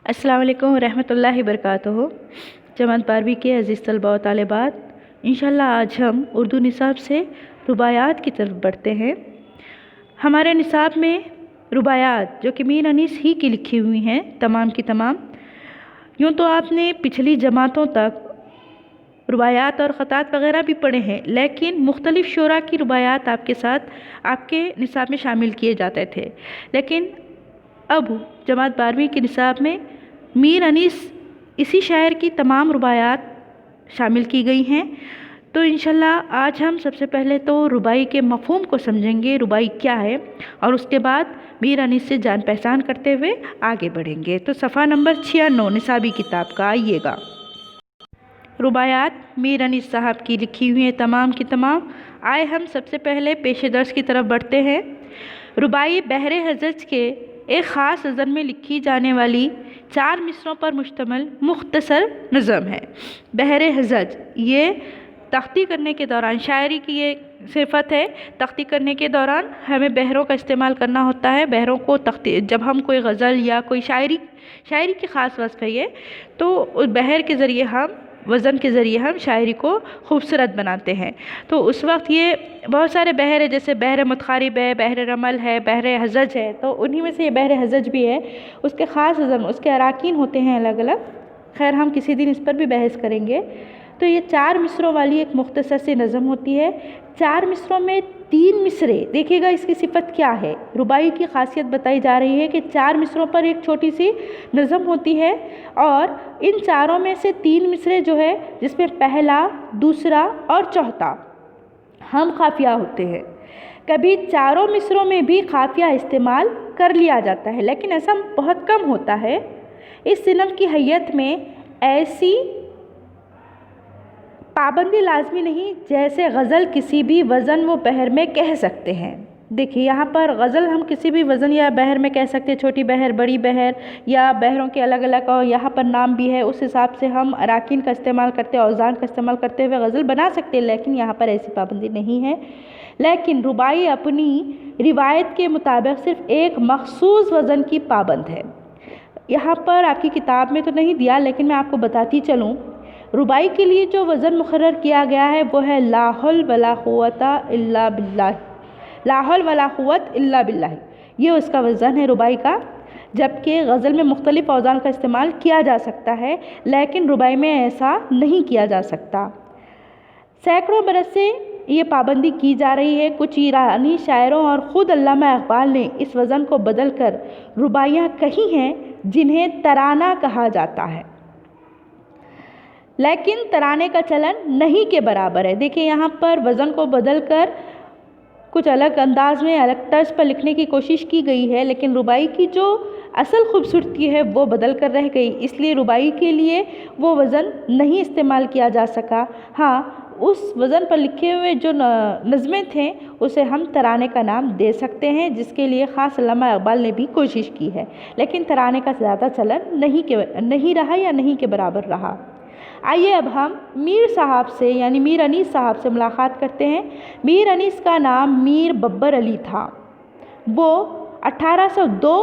अस्सलाम वालेकुम रहमतुल्लाहि वबरकातुहू। जमात 12वीं के अज़ीज़ तलबा व तालिबात, इंशाअल्लाह आज हम उर्दू निसाब से रुबायात की तरफ बढ़ते हैं। हमारे निसाब में रुबायात जो कि मीर अनीस ही की लिखी हुई हैं तमाम की तमाम। यूँ तो आपने पिछली जमातों तक रुबायात और ख़तात वग़ैरह भी पढ़े हैं, लेकिन मुख्तलिफ़ शोरा की रुबायात आपके साथ आपके निसाब में शामिल किए जाते थे। लेकिन अब जमात 12वीं के निसाब में मीर अनीस इसी शायर की तमाम रुबायात शामिल की गई हैं। तो इंशाल्लाह आज हम सबसे पहले तो रुबाई के मफ़हूम को समझेंगे, रुबाई क्या है, और उसके बाद मीर अनीस से जान पहचान करते हुए आगे बढ़ेंगे। तो सफ़ा नंबर 96 निसाबी किताब का आइएगा। रुबायात मीर अनीस साहब की लिखी हुई हैं तमाम की तमाम। आए हम सबसे पहले पेश दर्स की तरफ बढ़ते हैं। रुबाई बहरे हज़ज के एक ख़ास वज़न में लिखी जाने वाली 4 मिसरों पर मुश्तमिल मुख्तसर नज़म है। बहरे हज़ज ये तख्ती करने के दौरान, शायरी की ये सिफत है, तख्ती करने के दौरान हमें बहरों का इस्तेमाल करना होता है। बहरों को तख्ती, जब हम कोई गज़ल या कोई शायरी की ख़ास वस्फ़ है ये, तो उस बहर के ज़रिए हम वज़न के ज़रिए हम शायरी को खूबसूरत बनाते हैं। तो उस वक्त ये बहुत सारे बहर है, जैसे बहर मुतखारिब है, बहर रमल है, बहर हज़ज है। तो उन्हीं में से ये बहर हज़ज भी है। उसके ख़ास वज़न, उसके अराकीन होते हैं अलग अलग। खैर हम किसी दिन इस पर भी बहस करेंगे। तो ये 4 मिसरों वाली एक मुख्तसर सी नज़म होती है। 4 मिसरों में 3 मिसरे, देखिएगा इसकी सिफत क्या है। रुबाई की खासियत बताई जा रही है कि 4 मिसरों पर एक छोटी सी नज़म होती है, और इन चारों में से 3 मिसरे जो है, जिसमें पहला, दूसरा और चौथा हम काफिया होते हैं। कभी चारों मिसरों में भी काफिया इस्तेमाल कर लिया जाता है, लेकिन ऐसा बहुत कम होता है। इस सिनफ की हैयत में ऐसी पाबंदी लाजमी नहीं जैसे गज़ल किसी भी वज़न व बहर में कह सकते हैं। देखिए यहाँ पर गज़ल हम किसी भी वज़न या बहर में कह सकते हैं, छोटी बहर, बड़ी बहर, या बहरों के अलग अलग, और यहाँ पर नाम भी है, उस हिसाब से हम अराकीन का इस्तेमाल करते, औज़ान का इस्तेमाल करते हुए गज़ल बना सकते हैं। लेकिन यहाँ पर ऐसी पाबंदी नहीं है। लेकिन रुबाई अपनी रिवायत के मुताबिक सिर्फ़ एक मखसूस वज़न की पाबंद है। यहाँ पर आपकी किताब में तो नहीं दिया, लेकिन मैं आपको बताती चलूँ। रुबाई के लिए जो वज़न मुकर्रर किया गया है वो है ला हौल वला कुव्वता इल्ला बिल्लाह, ला हौल वला कुव्वत इल्ला बिल्लाह। ये उसका वज़न है रुबाई का। जबकि गज़ल में मुख्तलिफ़ औज़ान का इस्तेमाल किया जा सकता है, लेकिन रुबाई में ऐसा नहीं किया जा सकता। सैकड़ों बरस से ये पाबंदी की जा रही है। कुछ ईरानी शायरों और ख़ुद अल्लामा इक़बाल ने इस वज़न को बदल कर रुबाइयाँ कही हैं, जिन्हें तराना कहा जाता है, लेकिन तराने का चलन नहीं के बराबर है। देखिए यहाँ पर वज़न को बदल कर कुछ अलग अंदाज में, अलग तर्ज पर लिखने की कोशिश की गई है, लेकिन रुबाई की जो असल खूबसूरती है वो बदल कर रह गई। इसलिए रुबाई के लिए वो वज़न नहीं इस्तेमाल किया जा सका। हाँ, उस वज़न पर लिखे हुए जो नज़में थे उसे हम तराने का नाम दे सकते हैं, जिसके लिए ख़ास अल्लामा इक़बाल ने भी कोशिश की है, लेकिन तराने का ज़्यादा चलन नहीं रहा या नहीं के बराबर रहा। आइए अब हम मीर साहब से, यानी मीर अनीस साहब से मुलाकात करते हैं। मीर अनीस का नाम मीर बब्बर अली था। वो 1802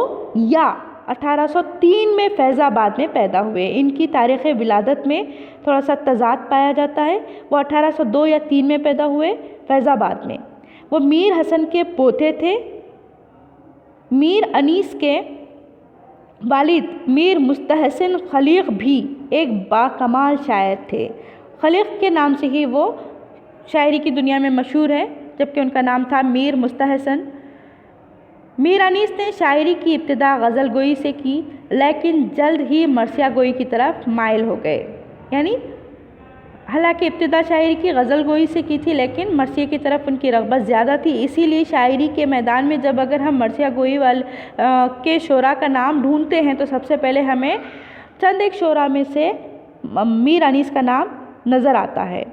या 1803 में फैज़ाबाद में पैदा हुए। इनकी तारीख़ विलादत में थोड़ा सा तज़ाद पाया जाता है। वो 1802 या 3 में पैदा हुए फैज़ाबाद में। वो मीर हसन के पोते थे। मीर अनीस के वालिद मीर मुस्तहसिन खलीक भी एक बाकमाल शायर थे। खलीक के नाम से ही वो शायरी की दुनिया में मशहूर है, जबकि उनका नाम था मीर मुस्तहसन। मीर अनीस ने शायरी की इब्तिदा गज़ल गोई से की, लेकिन जल्द ही मरसिया गोई की तरफ माइल हो गए। यानी हालांकि इब्तिदा शायरी की गज़ल गोई से की थी, लेकिन मरसिया की तरफ उनकी रग़बत ज़्यादा थी। इसीलिए शायरी के मैदान में जब अगर हम मरसिया गोई वाले के शोरा का नाम ढूंढते हैं तो सबसे पहले हमें चंद एक शोरा में से मीर अनीस का नाम नज़र आता है।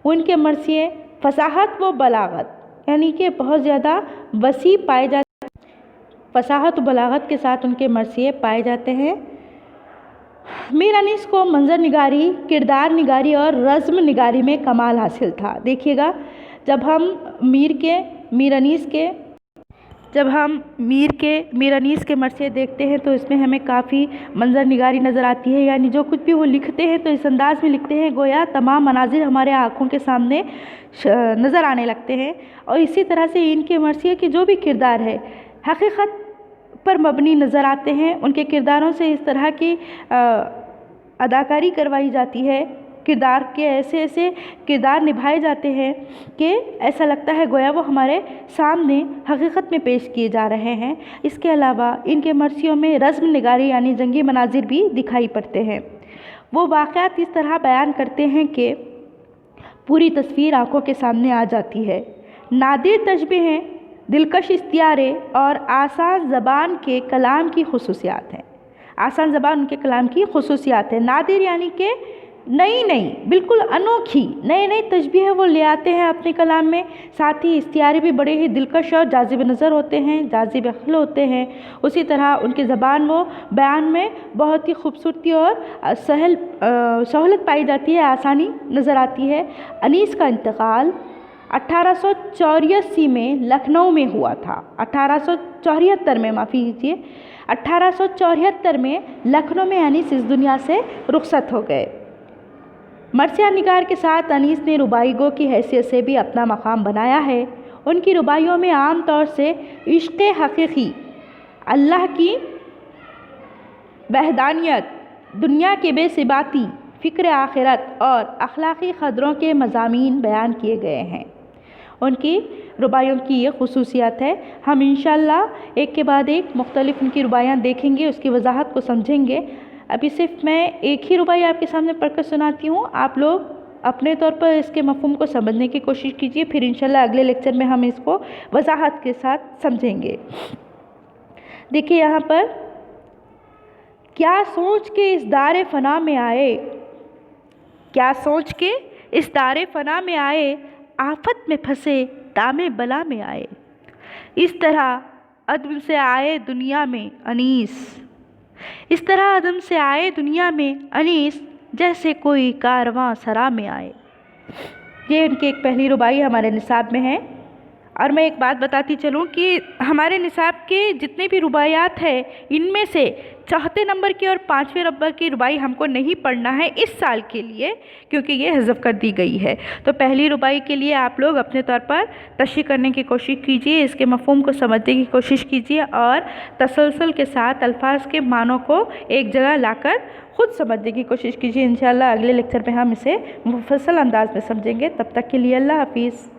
उनके मरसिए फसाहत व बलागत, यानी कि बहुत ज़्यादा वसी पाए जाते, फसाहत व बलागत के साथ उनके मरसिए पाए जाते हैं। मीर अनीस को मंज़र निगारी, किरदार निगारी और रज़्म निगारी में कमाल हासिल था। देखिएगा, जब हम मीर अनीस के جب ہم میر انیس کے مرثیے دیکھتے ہیں تو اس میں ہمیں کافی منظر نگاری نظر آتی ہے، یعنی جو کچھ بھی وہ لکھتے ہیں تو اس انداز میں لکھتے ہیں گویا تمام مناظر ہمارے آنکھوں کے سامنے نظر آنے لگتے ہیں۔ اور اسی طرح سے ان کے مرثیے کے جو بھی کردار ہے حقیقت پر مبنی نظر آتے ہیں، ان کے کرداروں سے اس طرح کی اداکاری کروائی جاتی ہے، کردار کے ایسے کردار نبھائے جاتے ہیں کہ ایسا لگتا ہے گویا وہ ہمارے سامنے حقیقت میں پیش کیے جا رہے ہیں۔ اس کے علاوہ ان کے مرثیوں میں رزم نگاری یعنی جنگی مناظر بھی دکھائی پڑتے ہیں۔ وہ واقعات اس طرح بیان کرتے ہیں کہ پوری تصویر آنکھوں کے سامنے آ جاتی ہے۔ نادر تشبیہیں، دلکش استعارے اور آسان زبان کے کلام کی خصوصیات ہیں۔ آسان زبان ان کے کلام کی خصوصیات ہیں۔ نادر یعنی کہ نئی بالکل انوکھی نئی تشبیہیں وہ لے آتے ہیں اپنے کلام میں، ساتھ ہی استعارے بھی بڑے ہی دلکش اور جاذب نظر ہوتے ہیں، جاذب عقل ہوتے ہیں۔ اسی طرح ان کی زبان وہ بیان میں بہت ہی خوبصورتی اور سہولت پائی جاتی ہے، آسانی نظر آتی ہے۔ انیس کا انتقال 1884 میں لکھنؤ میں ہوا تھا۔ 1874 میں 1874 میں لکھنؤ میں انیس اس دنیا سے رخصت ہو گئے۔ مرثیہ نگار کے ساتھ انیس نے ربائی گو کی حیثیت سے بھی اپنا مقام بنایا ہے۔ ان کی ربائیوں میں عام طور سے عشق حقیقی، اللہ کی وحدانیت، دنیا کے بے ثباتی، فکر آخرت اور اخلاقی قدروں کے مضامین بیان کیے گئے ہیں۔ ان کی ربائیوں کی یہ خصوصیات ہے۔ ہم انشاءاللہ ایک کے بعد ایک مختلف ان کی ربائیاں دیکھیں گے، اس کی وضاحت کو سمجھیں گے۔ ابھی صرف میں ایک ہی ربائی آپ کے سامنے پڑھ کر سناتی ہوں، آپ لوگ اپنے طور پر اس کے مفہوم کو سمجھنے کی کوشش کیجیے، پھر انشاءاللہ اگلے لیکچر میں ہم اس کو وضاحت کے ساتھ سمجھیں گے۔ دیکھیے یہاں پر، کیا سوچ کے اس دار فنا میں آئے، کیا سوچ کے اس دار فنا میں آئے، آفت میں پھنسے دام بلا میں آئے، اس طرح عدم سے آئے دنیا میں انیس، اس طرح عدم سے آئے دنیا میں انیس، جیسے کوئی کارواں سرا میں آئے۔ یہ ان کی ایک پہلی ربائی ہمارے نصاب میں ہے۔ اور میں ایک بات بتاتی چلوں کہ ہمارے نصاب کے جتنے بھی رباعیات ہیں ان میں سے چوتھے نمبر کی اور 5ویں نمبر کی ربائی ہم کو نہیں پڑھنا ہے اس سال کے لیے، کیونکہ یہ حذف کر دی گئی ہے۔ تو پہلی ربائی کے لیے آپ لوگ اپنے طور پر تشریح کرنے کی کوشش کیجیے، اس کے مفہوم کو سمجھنے کی کوشش کیجیے اور تسلسل کے ساتھ الفاظ کے معنوں کو ایک جگہ لا کر خود سمجھنے کی کوشش کیجیے۔ انشاءاللہ اگلے لیکچر میں ہم اسے مفصل انداز میں سمجھیں گے۔ تب تک کے لیے اللہ حافظ۔